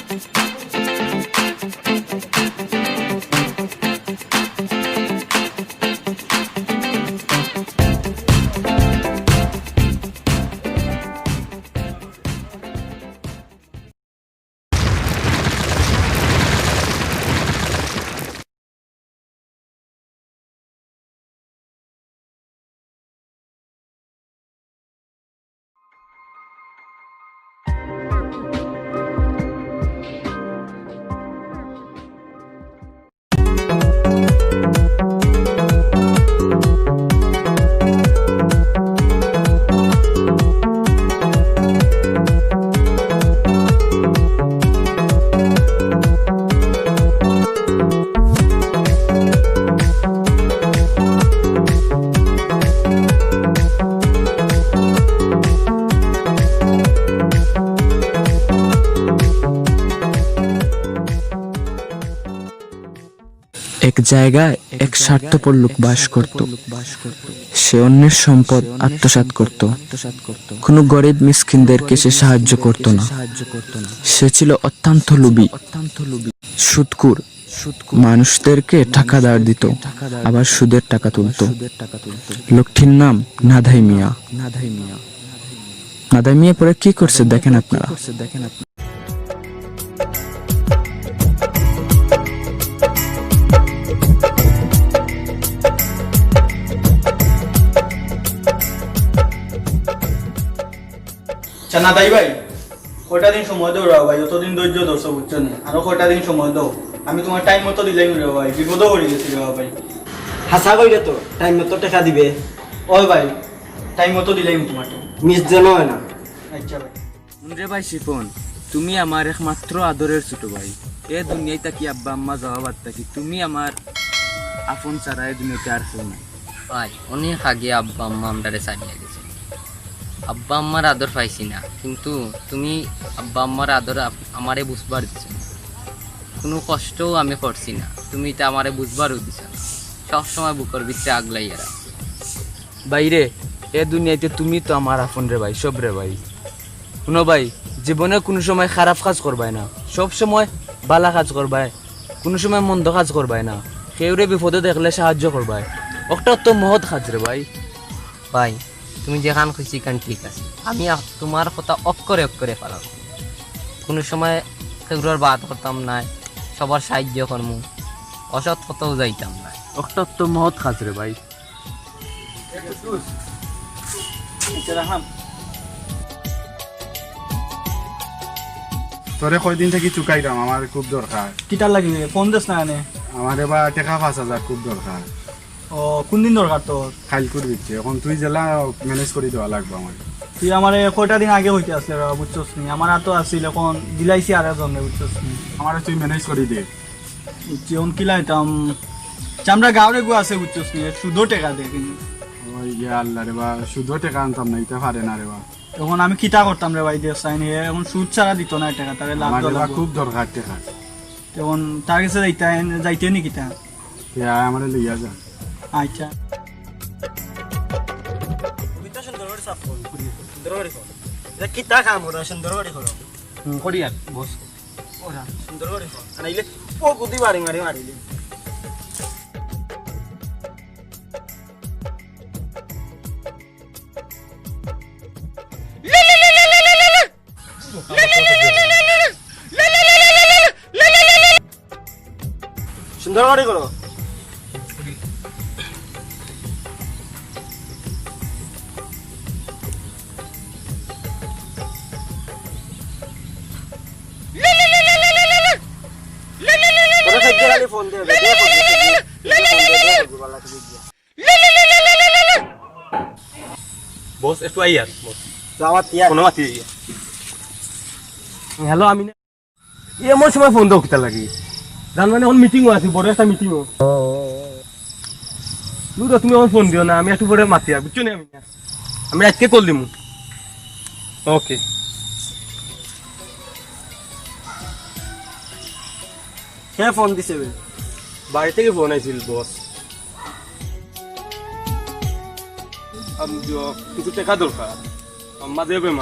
এক জায়গায় এক স্বার্থপর লোক বাস করত। সে অন্যের সম্পদ আত্মসাৎ করত, কোনো গরিব মিসকিনদেরকে সে সাহায্য করত না। সে ছিল অত্যন্ত লোভী, সুদখোর, মানুষদেরকে টাকা ধার দিত, আবার সুদের টাকা তুলত। লোকটির নাম নাদাই মিয়া। নাদাই মিয়া পরে কি করছে দেখেন আপনারা। না তাই ভাই, কয়টা দিন সময় দাও ভাই, অতদিন ধৈর্য ধরছো বুঝছো না, আরো কয়টা দিন সময় দাও। আমি তোমার টাইম মতো দিলাই রে ভাই, বিপদও করে গেছি রে ভাই। হাসা কইরে তো টাইম মতো টাকা দিবে। ওই ভাই টাইম মতো দিলাই তোমার, মিস যেন হয় না। আচ্ছা ভাই। রে ভাই শিপন, তুমি আমার একমাত্র আদরের ছোট ভাই। এ দুনিয়ায় থাকি আব্বা আম্মা যাওয়া বাদ থাকি তুমি আমার আপন ছাড়া এ দুনিয়াতে আর কেউ নাই। ভাই অনেক আগে আব্বা আম্মা আমরারে ছাড়িয়ে গেছে, আব্বা আম্মার আদর পাইছি না, কিন্তু তুমি আব্বা আম্মার আদর আমারে বুঝবার দিছ না, কোনো কষ্টও আমি করছি না, তুমি তা আমারে বুঝবারও দিছ না, সবসময় বুকের ভিতরে আগলাইয়া রাখ। বাইরে এ দুনিয়াতে তুমি তো আমার আপন রে ভাই, সব রে ভাই। শুনো ভাই, জীবনে কোনো সময় খারাপ কাজ করবাই না, সব সময় ভালো কাজ করবাই, কোনো সময় মন্দ কাজ করবাই না। কেউরে বিপদে দেখলে সাহায্য করবাই, একটা তো মহৎ কাজ রে ভাই। ভাই তুমি যেখান খুশি কান ঠিক আছে, আমি তোমার কথা অক্ষরে অক্ষরে পালাম, কোনো সময় সেগুলোর বাদ করতাম না, সবার সাহায্য কর্ম, অসৎ কথাও যাইতাম না, একটা তো মহৎ কাজ রে ভাই। তোরে কয়দিন থেকে চুকাইলাম, আমার খুব দরকার। কিটা লাগবে ফোন দিস না এনে। আমার এবার টাকা 5,000 খুব দরকার। ও কোন দিন দরকার তোর? খাইল করে দিচ্ছে, এখন তুই জেলা ম্যানেজ করে দেওয়া লাগবে আমার। তুই আমার কয়টা দিন আগে হইতে আসলে বুঝছস নি, আমার হাতও আসছিল, এখন দিলাইছি আর একজন বুঝছস নি। আমার তুই ম্যানেজ করে দে। যেমন কিলাইতাম চামড়া গাঁৱৰে গো আছে বুঝছস নি, শুধু টাকা দে কিন্তু। ওই ইয়া আল্লাহ রে বা, শুধু টাকা আনতাম না, এটা পারে না রে বা। এখন আমি কিতা করতাম রে ভাই, দেশ আইনি এখন সুদ ছাড়া দিত না টাকা, তাহলে লাভ আমার এবার লাগবে। খুব দরকার টাকা। এখন তার কাছে যাইতে নি কিতা। তুই আয় আমার লইয়া যা। আচ্ছা কিতা কাম ওরা সুন্দর করে করো করি আর বস। ওরা সুন্দর করে করো নাইলে ও গুদি মারি মারি মারিলে। সুন্দর করে করো। ফোন দে বস একটু আই আর বস কোনো মাতি হ্যালো আমি এমন সময় ফোন দাও কিতা লাগি জান মানে এখন মিটিংও আছে, বড় একটা মিটিংও। তুমি এখন ফোন দিও না, আমি একটু পরে মাতি আর বুঝছো না, আমি আজকে কল দিমু। ওকে কে ফোন দিছে? বাড়ি থেকে ফোন আইছিল বস, কিছু টাকা দরকার, আম্মা দেবে মা।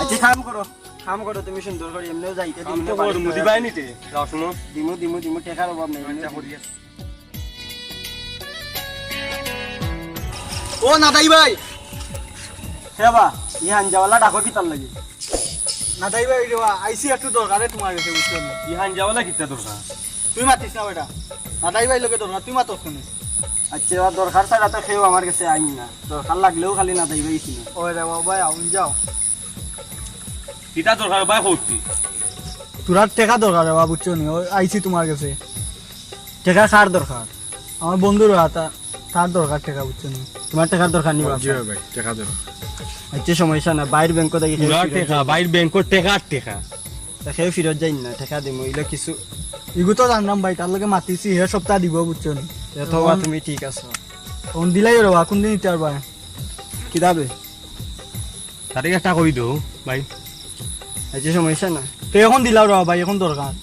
আচ্ছা কাম করো, কাম করো তুমি সুন্দর করে এমনিও যাইতে আমি তো বড় মুদি বাই নিতে যাও শুনো দিমু দিমু দিমু টেকার অভাব নাই ও নাদাই ভাই সেবা ইহান যাওয়ালা ডাকো কি তার লাগে নাদাই ভাই আইসি একটু দরকারে তোমার কাছে বুঝছো না ইহান যাওয়ালা কিতা দরকার তুই মাতিস না বেটা নাদাই ভাই লোকে দরকার তুই মাতস শুনিস আচ্ছা এবার দরকার ছাড়া তো খেয়েও আমার কাছে আইন না দরকার লাগলেও খালি নাদাই ভাই ছিল ও রে বাবা আউন যাও কিতা দরকার বাই হচ্ছি তোরার টাকা দরকার বাবা বুঝছো নি আইসি তোমার কাছে টেকা কার দরকার আমার বন্ধুর হাতা তার দরকার টাকা বুঝছো নি তোমার টাকার দরকার নিবা জি ভাই টাকা দেব আচ্ছা সমস্যা না বাইরের ব্যাংক থেকে পুরা টেকা বাইর ব্যাংকর টেকার টেকা খেয়ে ফিরত যাই না টাকা দিম এগুলো কিছু ইগু তো জানলাম ভাই তার লগে মাতিছি হে সপ্তাহ দিব বুঝছো নি অথবা তুমি ঠিক আছো তখন দিলাই রে বাবা কোনদিন নিতে পারবা কি দাবে তাতে একটা কই দো ভাই আচ্ছা সমস্যা না তো এখন দিলাও রে ভাই এখন দরকার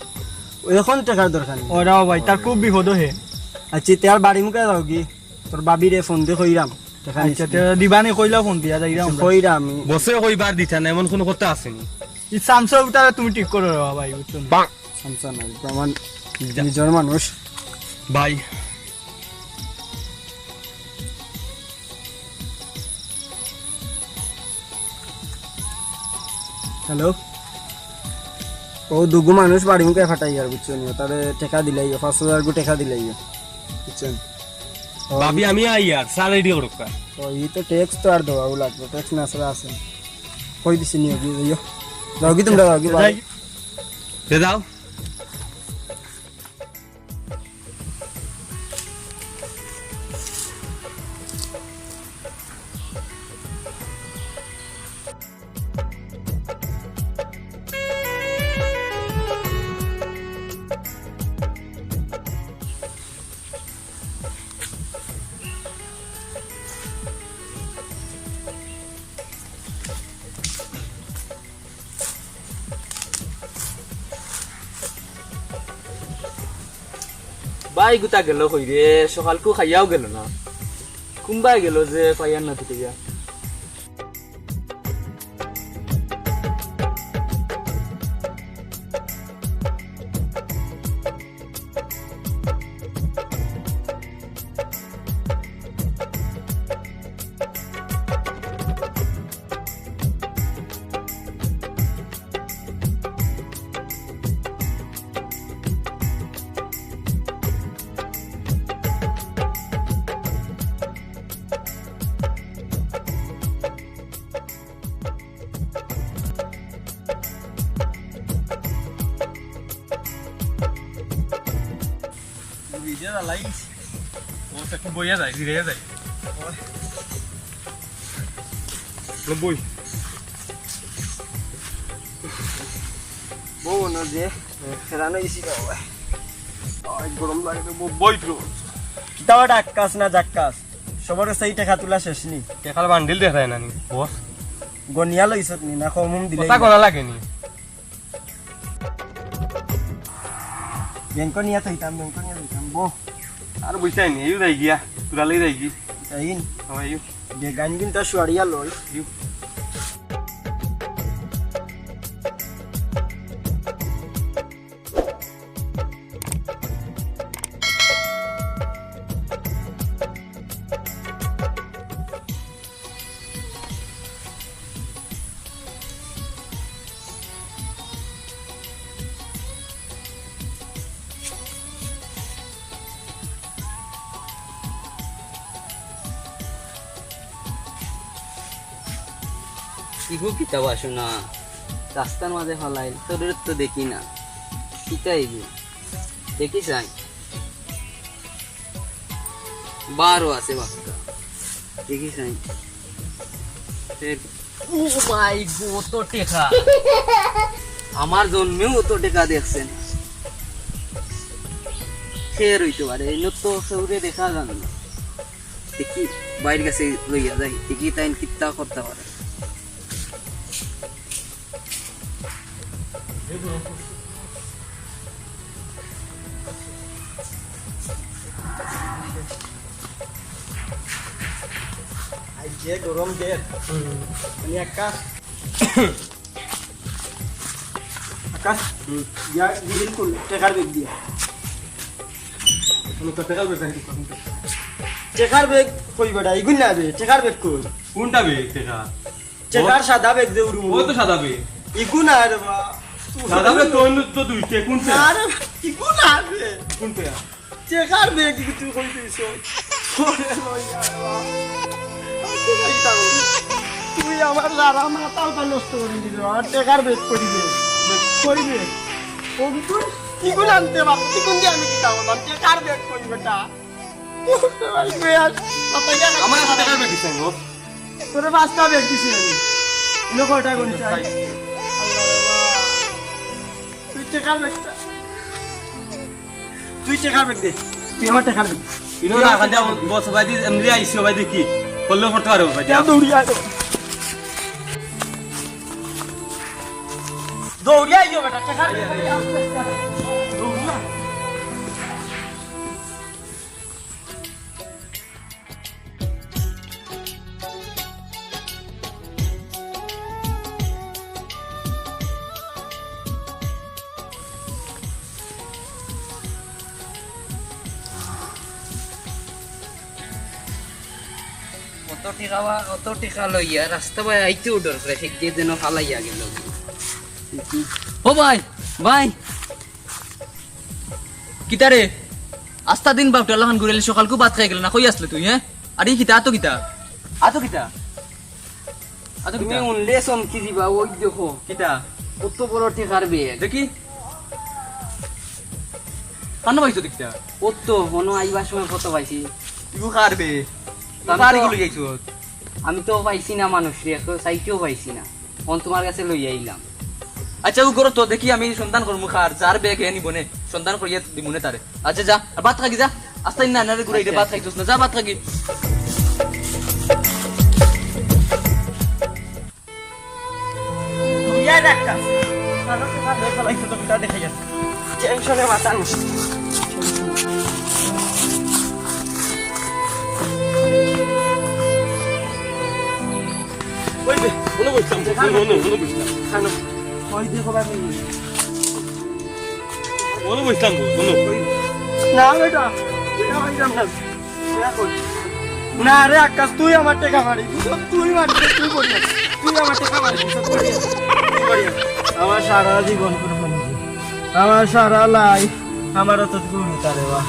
এখন টাকার দরকার নেই ও রে ভাই তার খুব বিপদ হে আচ্ছা তার বাড়ি মুখে যাও কি তোর বাবিরে ফোন দিয়ে কইরাম টাকা আচ্ছা তে দিবানি কইলা ফোন দিয়া যাইরা কইরাম আমি বসে কইবার দিতা না এমন কোনো কথা আসেনি ই সামসা উতারে তুমি ঠিক করে রে ভাই বুঝছো নি সমস্যা নাই তো আমার নিজের মানুষ ভাই হ্যালো ও দুগু মানুষ বাড়ি মুখে ফাটাই আর বুঝছো নি তারে টাকা দিলাই 5,000 গু টাকা দিলাই বুঝছেন ভাবি আমি আই আর সার রেডি করুক তো এই তো ট্যাক্স তো আর দেওয়া লাগবে ট্যাক্স না আসলে আছে কই দিছি নিয়ে গিয়ে যাইও যাও কি তোমরা যাও কি ভাই দে দাও ভাই গুতা গেল কই রে সকালকু খাইয়াও গেল না কুম্বাই গেল যে পাইয়ার না থেকে গিয়া ভিডিওটা লাইক ও একটু বইয়া যায় ধীরে যায় বই বউ না যে ফেরানো ইসি দাও গরম লাগে তো বই তো কিতাবা ডাক্কাস না জাক্কাস সবার সেই টাকা তোলা শেষ নি টেকাল বান্ডিল দেখায় না নি বস গনিয়া লইছত নি না কমুম দিলে কথা করা লাগেনি ব্যাংক নিয়ে থাইতাম বো আর বুঝাই নি এই যাই গিয়া তোরা লই যাই গি আইন হয় যে গান কিন্তু শুয়ারিয়া লই ইগো কিতাব আসো না রাস্তার মাঝে ফলাই তোর তো দেখি না কিতা ইগো দেখি চাই বারো আছে বাচ্চা দেখি চাই ও মাই গো তো টেকা আমার জন্মেও তো টেকা দেখছেন ফের হইতে পারে এই তো সৌরে দেখা যান না দেখি বাইরের কাছে লইয়া যাই দেখি তাই কিতা করতে পারে যে গরম যে মানে একটা আকাশ ইয়া গিরিল করলে টেকার বেগ দিয়া টেকার বেগ কই বেটা ইগুন না বে টেকার বেগ কই কোনটা বে টেকা টেকার সাদা বেগ দে উড়ু ও তো সাদা বে ইগুন আর বা সাদা বে তো তো দুইতে কোনটা আরে ইগুন আর বে কোনটা টেকার বেগ কি তুই কই দিছ তুই আমার লারা মাতাল পা নষ্ট করে দিল আর টেকার বেগ করি দে করিবে ও তুই ইগুন আনতে বাপ তুই কোন দিয়ে আমি কি তাও না টেকার বেগ করি বেটা আমার সাথে কার বে দিছেন ও তোরে পাঁচটা বেগ দিছি আমি ইনো কয়টা কোন চাই তুই টেকার বেগটা তুই টেকার বেগ দে তুই আমার টেকার বেগ ইনো না খান যা বস ভাই দি এমনি আইছো ভাই দেখি বললে পড়তে পারো ভাই দৌড়িয়া দৌড়িয়া আইও বেটা টেকার বেগ দৌড়িয়া অত টিকা লইয়া রাস্তা ভাই আইতে উঠর করে ঠিক যেন ফালাইয়া গেল ও ভাই ভাই কিতারে আস্তা দিন বাপটা লহান ঘুরেলি সকালকু ভাত খাই গেল না কই আসলে তুই হ্যাঁ আরে কিতা আতো কিতা আতো কিতা আতো তুমি কিতা উনলে সন কি দিবা ওই দেখো কিতা কত বড় টেকার বেগ দেখি কানো পাইছো দেখিতা কত মনো আইবার সময় কত পাইছি ইগু খারবে আমি তারি তো- গুলো যাইছো আমি তো পাইছি না মানুষ রে চাইতেও পাইছি না কোন তোমার কাছে লই আইলাম আচ্ছা ও করো তো দেখি আমি সন্ধান করবো খার যার বেগ হে নিবনে সন্ধান করিয়া দিবনে তারে আচ্ছা যা আর ভাত খাগি যা আস্তে না না ঘুরে আচ্ছা। ভাত খাইছোস না যা ভাত খাগি ইয়া দেখা সারা টেকার বেগ লাইছো তো বিটা দেখাই যাচ্ছে টেনশনে মাথা নষ্ট ওই দে মনে বলছাম মনে বলছাম খানো কই দেখো বাবু মনে বলছাম মনে না বেটা এটা হইলাম না এটা কই না রে আকাশ তুই আমার টাকা মারি তুই মারবি তুই করি তুই আমার টাকা মারি তুই করি আমার সারা জীবন কুরবানি আমার সারা লাইফ আমার তো গুরু তারে বা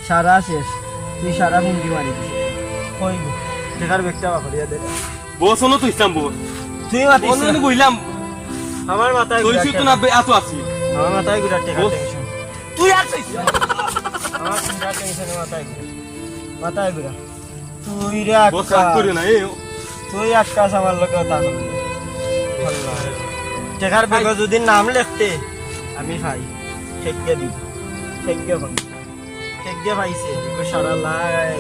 সারা শেষ তুই সারা মুন্ডি মারি কই টাকার বেগটা বাড়িয়া দে বস হলো তো ইসলাম বস তুই মাতিস অন্য কইলাম আমার মাথায় কইছি তো না এত আছি আমার মাথায় গুড়া টাকা বস। টেনশন তুই আসছিস আমার চিন্তা টেনশনে মাথায় গুড়া তুই রে বস রাগ করি না এই তুই আকাশ আমার লোক তা করবি টেকার বেগ যদি নাম লিখতে আমি ভাই ঠেকিয়ে দিব ঠেকিয়ে ভাই ঠেকিয়ে ভাইছে একটু সারা লাই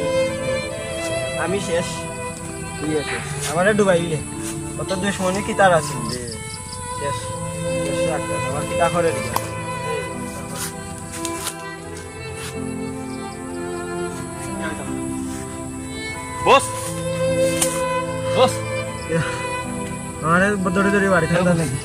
আমি শেষ তুই শেষ আমারে ডুবাইলে কত দুশ্মনী কি তার আছে রে শেষ শেষ আকাশ আমার কিতা করে দিবা বস বস আমারে দৌড়ে দৌড়ে বাড়ি থাকতা নাকি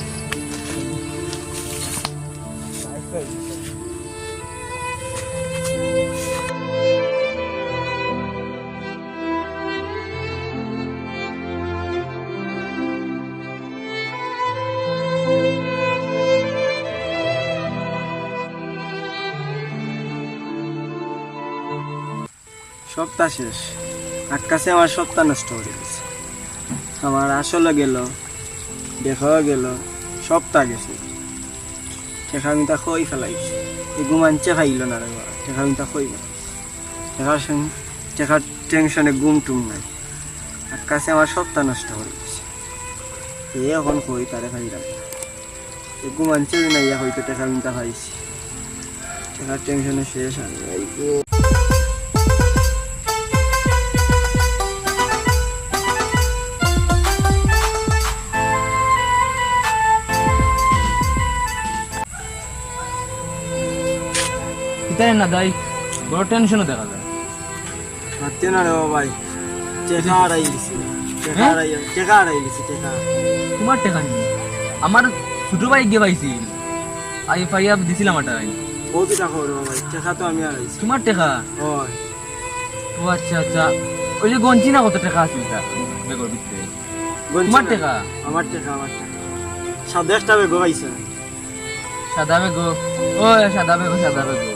সপ্তাহ শেষ আকাশে আমার সপ্তাহ নষ্ট হয়ে গেছে আমার আসলে গেল দেখাও গেল সপ্তাহ গেছে ঠেকামিতা খই ফেলাইছে এই ঘুমানচে খাইল না রে বাবা ঠেকামিতা খই ঠেকার টেনশনে ঘুম টুম নাই আকাশে আমার সপ্তাহ নষ্ট হয়ে গেছে এ এখন কই তারে খাইলাম এই ঘুমানচে নাই হয়তো ঠেকামিতা খাইছি ঠেকার টেনশনে শেষ আমি এই গো কিতারে না দাই বড় টেনশনও দেখা যায় হাতে না রে ভাই টেকা আড়াই দিছি টেকা আড়াই দিছি টেকা তোমার টেকা নেই আমার ছোট ভাই গিয়ে পাইছিল আই ফাইয়া দিছিলাম আটা ও কিটা করো ভাই টাকা তো আমি আর আইছি তোমার টাকা ওই ও আচ্ছা আচ্ছা ওই যে গঞ্জি না কত টাকা আছে এটা বেগর ভিতরে তোমার টাকা আমার টাকা সাদা একটা বেগো পাইছে সাদা বেগো ও সাদা বেগো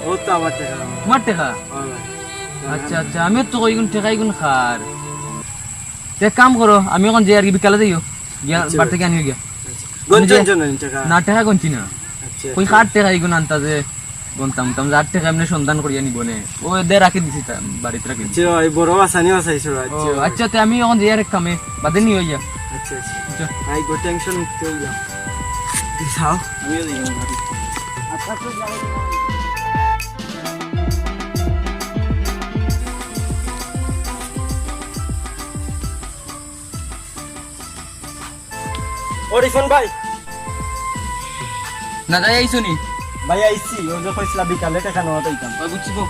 ও তো আমার টাকা তোমার টাকা ওই ভাই আচ্ছা আচ্ছা আমি তো কইগুন টাকা ইগুন খার এক কাম করো আমি এখন যে আর কি বিকালে যাইও গিয়া বার থেকে আনিও গিয়া গঞ্জন জন টাকা না টাকা গঞ্জি না আচ্ছা কই কার টাকা ইগুন আনতা যে গন্তাম তাম 8 টাকা এমনি সন্ধান করিয়া নিব নে ও দে রাখি দিছি বাড়িতে রাখি দিছি। আচ্ছা এই বড় আসানি আসাইছো ও, আচ্ছা আচ্ছা তে আমি এখন যে আর কামে বাদে নিও ইয়া আচ্ছা আচ্ছা আই গো টেনশন মুক্ত হইলাম যাও আমিও যাই আচ্ছা তো যাও ও রিফন ভাই না যাই আইছো নি ভাই আইছি ও যে কইছিলা বিকালে টাকা নেওয়া তাইতাম ওই বুঝছি গো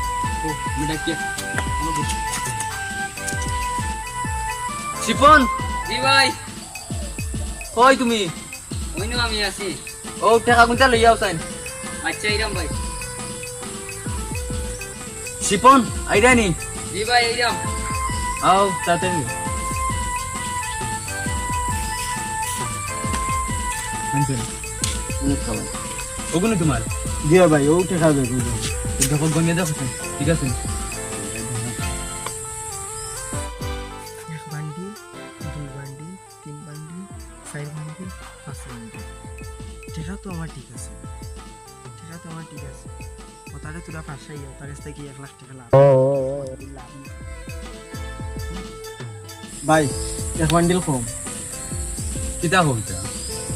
ও মিটা কি শিপন জি ভাই কই তুমি ওইনো আমি আছি ও টাকা কোনটা লই যাও তাই আচ্ছা ইরাম ভাই শিপন আইরা নি জি ভাই ইরাম আও তাড়াতাড়ি ওগুলো তোমার দিয়া ভাই ও টাকা দেবো দেখো গনিয়ে দেখো ঠিক আছে এক bundle 2 bundle 3 bundle 4 bundle 5 bundle টাকা তো আমার ঠিক আছে ওটারে তোরা পাশাই ওটার কাছ থেকে 1 লাখ টাকা লাভ ভাই এক বান্ডিল কম কিতা হইতা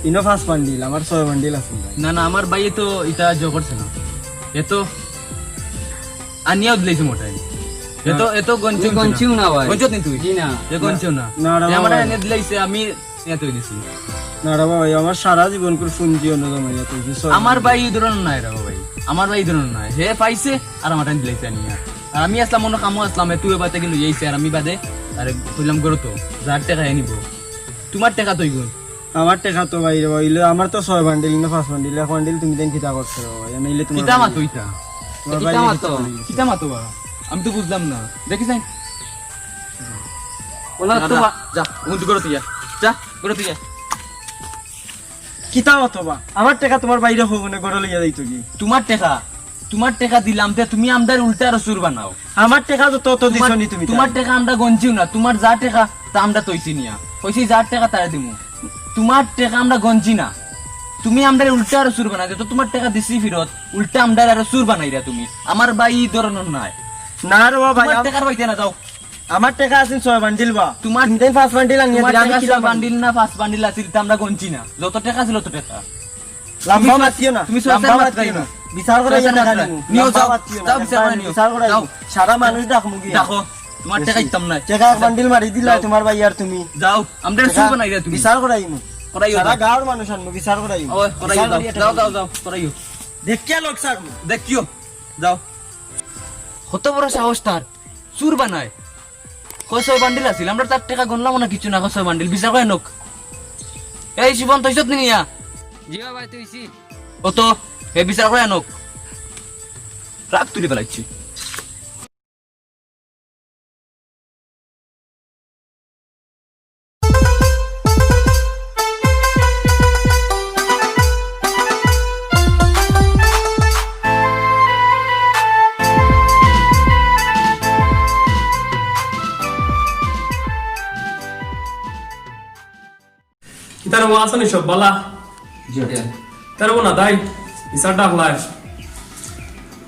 ইনো 5 বান্ডিল আমার 6 বান্ডিল আছে ভাই না না আমার ভাই তো এটা জো করছে না এতো আনিয়াও দিলেছে মোটাই এতো গঞ্চিও না ভাই গঞ্চিও নি তুই জি না এ গঞ্চিও না না রে আমার বাবা। এনে দিলেছে আমি এতই দিছি না রে ভাই আমার সারা জীবন করে পুঞ্জি অন্য জমাইয়া তুই আমার ভাই এই ধরনের নাই রে ভাই আমার ভাই এই ধরনের নাই হে পাইছে আর আমার টাইম দিলেছে আনিয়া আর আমি আসলাম মনে কামো আসলাম তুই বাতে কিন্তু যাইছে আর আমি বাদে আরে কইলাম করো তো 1000 টাকা নিব তোমার টাকা তুই গুণ আমার টাকা তো ভাই রে ভাই আমার তো 6 বান্ডিল না 5 বান্ডিল 1 বান্ডিল তুমি দেন কিতা করছো ভাই নাইলে তুমি কিতা মাতো ইটা তোমার কিতা ভাই মাতো কিতা মাতো বা আমি তো বুঝলাম না দেখিস নাই ওলা তো যা উন্নতি করো তুই যা করো তুই কিতা অথবা আমার টাকা তোমার বাইরে হোক না গড় লইয়া যাইতো কি তোমার টাকা দিলাম তে তুমি আমদার উল্টা রসুর বানাও আমার টাকা তো তত দিছো নি তুমি তোমার টাকা আমরা গঞ্জিও না তোমার যা টাকা তা আমরা তৈছি নিয়া কইছি যা টাকা তারে দিমু তোমার টাকা আমরা গঞ্জি না তুমি আমদার উল্টা রসুর বানাই তো তোমার টাকা দিছি ফিরত উল্টা আমদার আর রসুর বানাইরা তুমি আমার ভাই এই ধরনের নাই না রে ভাই তোমার টাকার বাইতে না যাও আমার টাকা আছে 6 বান্ডিল বা তোমার দেন 5 বান্ডিল আনিয়া তোমার দিলাম আমি টাকা কিলা বান্ডিল না 5 বান্ডিল আছিল তা আমরা গঞ্জি না যত টাকা ছিল তত টাকা লম্বা মাতিও না তুমি লম্বা সরকার মাতিও মাত্রাই না না বিচার করে সরকার টাকা মাত্রাই। নিমু নিও যাও, লম্বা মাতিও না, যাও বিচার করে নিও। বিচার করে যাও। সারা মানুষ ডাকমু গিয়া দেখো তোমার টাকা ইতাম না টাকা এক বান্ডিল মারি দিলা যাও। তোমার ভাই আর তুমি যাও আমরা রসুর বানাইরা তুমি বিচার করাইমু করাইও সারা যাও। গাঁর মানুষ আনমু বিচার করাইমু ওই করাইও যাও যাও যাও করাইও দেখিয়া লোক সারমু দেখিও যাও কত বড় সাহস তার চুর বানায় কয় বান্ডিল আছিল আমরা তার টাকা গণলাম না কিছু না কয় বান্ডিল বিচার করে নোক এই জীবন তৈছত নি নিয়া জিও ভাই তুইছি কত হে বিচার করে নোক রাগ তুলে ফেলাইছি তার ও আসনি সব বলা তার ও না তাই হিসাব ডাকলাই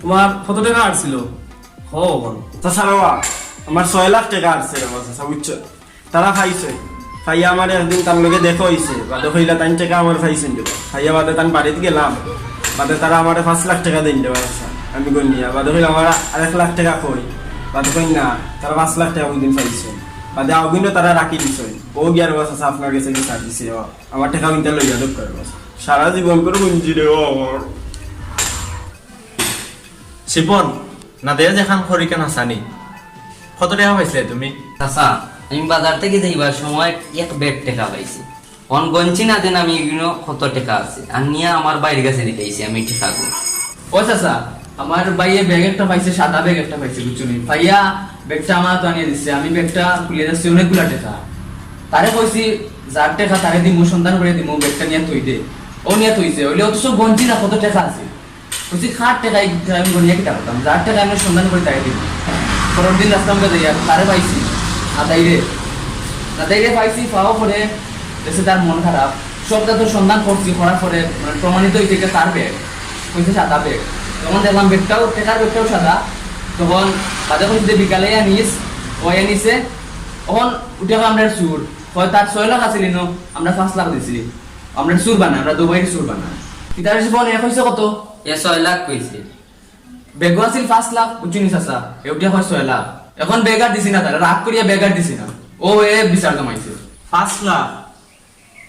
তোমার কত টাকা আসছিল হো বল তাছাড়াও আমার 6 লাখ টাকা আছে রে বাসা বুঝছো তারা খাইছে খাইয়া আমার একদিন তার লগে দেখো হইছে বাদে কইলা তাই টাকা আমার খাইছেন দেব খাইয়া বাদে তান বাড়িতে গেলাম বাদে তারা আমার 5 লাখ টাকা দেন দেবা আমি গনিয়া বাদে কইলা আমার 1 লাখ টাকা কই বাদে কই না তারা 5 লাখ টাকা ওই দিন পাইছে বাদে আগুনও তারা রাখি দিছে ও গিয়ার বাসা আপনার কাছে কি সার্ভিস আমার টাকা কিনতে লইয়া দক করে বাসা সারা জীবন করে গুঞ্জি রে ও আমার শিপন না দেয়া যেখান খরিকা নাচানি কত টাকা পাইছিলে তুমি চাচা আমি বাজার থেকে যাইবার সময় এক ব্যাগ টাকা পাইছি অন গঞ্চি না দেন আমি এগুলো কত টাকা আছে আর নিয়ে আমার বাইরের কাছে রেখেছি আমি টাকাগুলো। ও চাচা, আমার ভাইয়ে ব্যাগ একটা পাইছে, সাদা ব্যাগ একটা পাইছে, বুঝছো নি? ভাইয়া ব্যাগটা আমার তো আনিয়ে দিচ্ছে, আমি ব্যাগটা খুলে যাচ্ছি, অনেকগুলা টাকা। তারে কইছি যার টাকা তারে দিমু, সন্ধান করে দিমু, ব্যাগটা নিয়ে থই দে। ও নিয়ে থইছে, ওইলে অত সব গঞ্চি না কত টাকা আছে। বলছি খাট টাকা আমি গনিয়া কিটা করতাম, যার টাকা আমি সন্ধান করে তাকে দিব। পরের দিন রাস্তা আমাকে যাই তারে পাইছি আদাইরে পাইছি, পাওয়া পরে দেশে তার মন খারাপ, সবটা তো সন্ধান করছি, করার পরে মানে প্রমাণিত হয়েছে তার ব্যাগ, কইছে সাদা ব্যাগ। তখন দেখলাম ব্যাগটাও টাকার ব্যাগটাও সাদা। তখন বাদে কইছে বিকালে আনিস, ও আনিছে। তখন উঠে আমরা সুর হয় তার 6 লাখ আছিল, আমরা 5 লাখ দিছি। আমরা সুর বানাই, আমরা দুবাইয়ের সুর বানাই। ইতার জীবন এ কইছে কত? এ 6 লাখ কইছে। বেগ আছিল 5 লাখ, বুঝিনি চাচা, এউটিয়া হয় 6 লাখ। এখন বেগার দিছি না, তারা রাগ করিয়া বেগার দিছি না, ও এ বিচার জমাইছে। 5 লাখ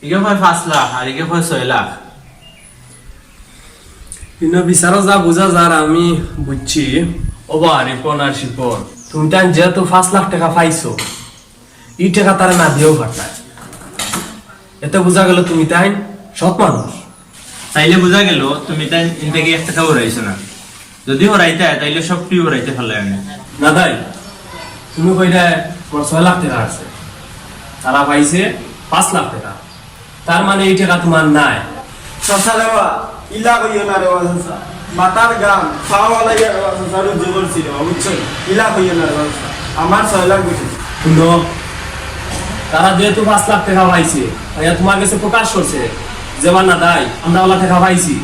ইগে হয় 5 লাখ আর ইগে হয় 6 লাখ। কিন্তু বিচারও যা বোঝা যার আমি বুঝছি। ওবা রিপন আর শিপন, তুমি তাই যেহেতু 5 লাখ টাকা পাইছো, এই টাকা তারা না দিয়েও ঘটায়, এতে বোঝা গেল তুমি তাই সৎ মানুষ। তাইলে বোঝা গেল তুমি তাই ইনটাকে 1 টাকা উড়াইছো না। যদি উড়াইতে তাইলে সবটি উড়াইতে ফেলে আমি না তাই তুমি কইরা তোমার 6 লাখ টাকা আছে, তারা পাইছে 5 লাখ টাকা, তার মানে এই টাকা তোমার নাই। চাচা রেবা ইলা কইও না রেবা চাচা, মাতার গাম খাওয়া লাগে রেবা চাচা, আর জবর ছিল বুঝছো, ইলা কইও না রেবা চাচা, আমার 6 লাখ বুঝছো। কিন্তু তারা যেহেতু 5 লাখ টাকা পাইছে, ভাইয়া তোমার কাছে প্রকাশ করছে যে না দাই আমরা ওলা টাকা পাইছি।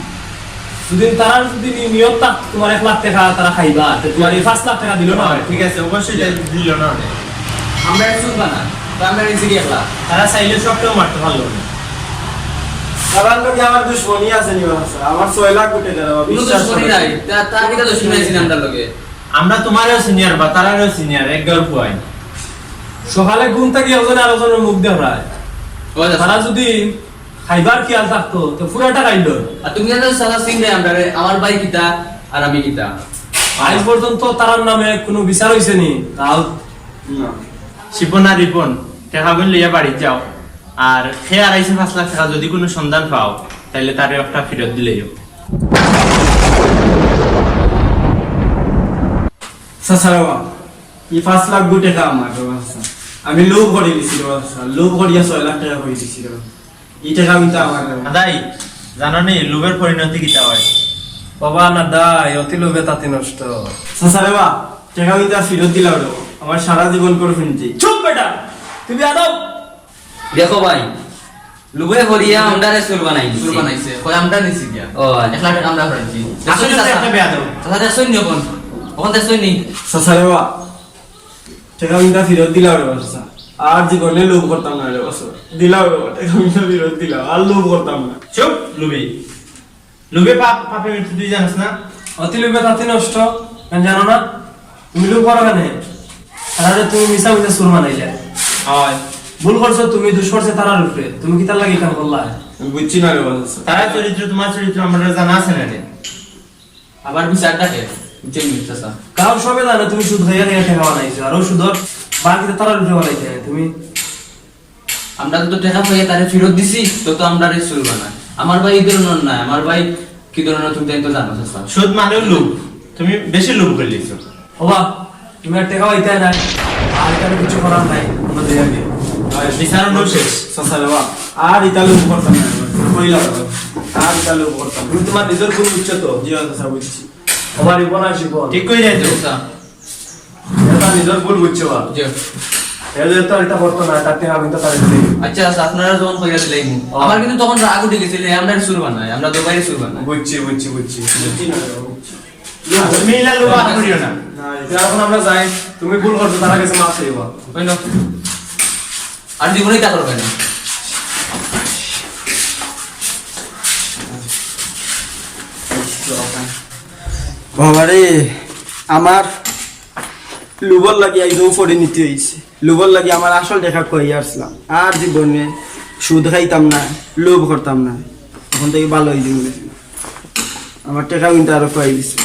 যদি তারা যদি নিয়ত থাকতো তোমার 1 লাখ টাকা তারা খাইবা, তো তোমার এই 5 লাখ টাকা দিল না। ঠিক আছে, অবশ্যই দিল না ওরে। আমরা সুর বানাই, আমরা নিছি 1 লাখ। তারা চাইলে সবটাও মারতে পারলো না। কারণ লোকে আমার দুশ্মনী আছে নি চাচা, আমার 6 লাখ কোটি রেবা কোনো বিশ্বাস দুশ্মনী নাই, তার কিটা দুশ্মনী আছে আমরা লগে। আমরা তোমারও সিনিয়র বা তারারও সিনিয়র, এক গল্প হয়। সকালে ঘুম থেকে একজনে আরেকজনের মুখ দেখায়, ও চাচা, তারা যদি খাইবার খেয়াল থাকতো তো পুরাটা খাইল। আর তুমি জানো সাদা সিং রে আমরা রে, আমার ভাই কিটা আর আমি কিটা। আজ পর্যন্ত তার নামে কোনো বিচার হইছে নি? তাও না শিপন আর রিপন টাকা গুণ লইয়া বাড়ি যাও, আর সে 2.5 লাখ টাকা যদি কোনো সন্ধান পাও তাহলে তারে একটা ফেরত দিলেই হোক। চাচা রেবা এই 5 লাখ কোটি টাকা আমার রেবা চাচা, আমি লোভ করে দিছি রেবা চাচা, লোভ করিয়া 6 লাখ টাকা করে দিছি রেবা, এই টাকা কিন্তু আমার রেবা। দাদাই জানো নি লোভের পরিণতি কিটা হয়? বাবা না দাই অতি লোভে তাতে নষ্ট। চাচা রেবা টাকা কিন্তু ফেরত দিলাম রেবা, আমার সারা জীবন করে ফিনছি। চুপ বেটা, তুমি আদব। দেখো ভাই, লুবে হরিয়া আমরা রে সুর বানাইছি। সুর বানাইছে, কই আমরা নিছি দিয়া। ও 1 লাখ টাকা আমরা পাইছি। আসলে তো একটা বেয়াদব। চাচা দেখছই নি এখন? এখন দেখছই নি? চাচা রেবা টাকা কিন্তু ফেরত দিলাম রেবা চাচা, আর জীবনে লোভ করতাম না রেবা চাচা, দিলাম রেবা টাকা কিন্তু ফেরত দিলাম, আর লোভ করতাম না। চুপ লুবি, লুবে পাপে মৃত্যু তুই জানিস না? অতি লোভে তাতে নষ্ট, কেন জানো না? তুমি লোভ করো কেন? তারা তুমি মিশা মিশা সুর মানাইলে হয় ভুল করছো, তুমি দুষ করছে তারার উপরে, তুমি কি তার লাগে কাম করলা? আমি বুঝছি না রেবা চাচা। তারা চরিত্র তোমার চরিত্র আমরা জানা আছে না রে? আবার বিচারটা কে বুঝছেন নি চাচা? কাউ সবে জানে তুমি সুদ হইয়া থেকে টাকা বানাইছো, আর ও সুদর বাকিতে তারার উপরে বানাইতে তুমি। আমরা তো টাকা পাইয়া তারে ফেরত দিছি, তো আমরা রে সুর বানাই। আমার ভাই এই ধরনের নাই, আমার ভাই কি ধরনের তুমি তো জানো চাচা। সুদ মানেও লোভ, তুমি বেশি লোভ করে লিখছো। বাবা তুমি আর টাকা হইতে নাই, আর এখানে কিছু করার নাই, আমরা দিয়ে আগে বিচারও লোভ শেষ। চাচা রেবা আর ইটা লোভ করতাম না রেবা, কইলা রেবা, আর ইটা লোভ করতাম না। তুমি তোমার নিজের ভুল বুঝছো তো? জি চাচা বুঝছি। আমার জীবন আর জীবন ঠিক করে যাই তো। চাচা এটা নিজের ভুল বুঝছো। জি। এর তো এটা করতো না, তার টাকা কিন্তু তার দিই। আচ্ছা চাচা, আপনারা যখন কইয়া দিলেন, আমার কিন্তু তখন রাগ উঠে গেছিল, আমরা সুর বানাই, আমরা দুবাইরে সুর বানাই। বুঝছি বুঝছি বুঝছি। বুঝছি না রেবা, বুঝছি। তুমি ইলা লোভ আর করিও না। না এটা এখন আমরা যাই, তুমি ভুল করছো, তার কাছে মাফ চাইবা। কইল আর জীবনেই তা করবে না। বাবারে আমার লুবর লাগি আইজও পরিণতি হয়েছে, লুবর লাগি আমার আসল দেখা কই আসলাম, আর জীবনে সুদ খাইতাম না, লোভ করতাম না, তখন থেকে ভালো হয়ে যাবে, আমার টাকা কিন্তু আরো কয়ে দিছে।